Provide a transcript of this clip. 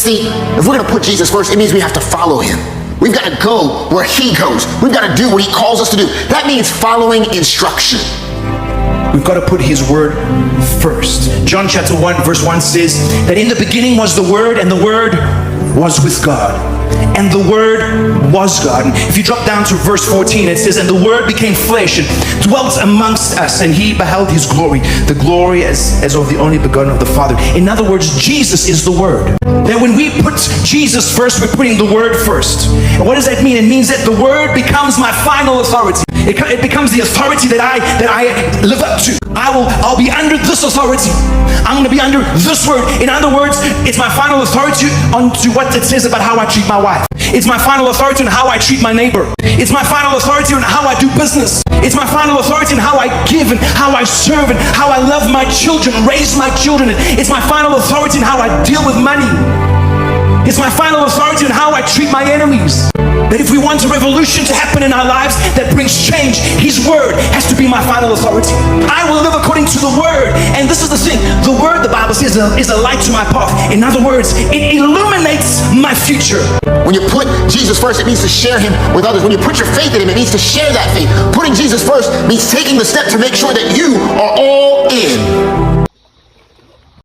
See, if we're gonna put Jesus first, it means we have to follow him. We've got to go where he goes. We've got to do what he calls us to do. That means following instruction. We've got to put his word first. John chapter 1 verse 1 says that in the beginning was the Word, and the Word was with God, and the Word was God. And if you drop down to verse 14, it says, and the Word became flesh and dwelt amongst us, and he beheld his glory, the glory as of the only begotten of the Father. In other words, Jesus is the Word. That when we put Jesus first, we're putting the Word first. And what does that mean? It means that the Word becomes my final authority. It becomes the authority that I live up to. I'll be under this authority. I'm going to be under this word. In other words, it's my final authority onto what it says about how I treat my wife. It's my final authority on how I treat my neighbor. It's my final authority on how I do business. It's my final authority on how I give and how I serve and how I love my children, raise my children. It's my final authority on how I deal with money. It's my final authority on how I treat my enemies. That if we want a revolution to happen in our lives that brings change, his word has to be my final authority. I will live according to the word. And this is the thing, the word, the Bible says, is a light to my path. In other words, it illuminates my future. When you put Jesus first, it means to share him with others. When you put your faith in him, it means to share that faith. Putting Jesus first means taking the step to make sure that you are all in.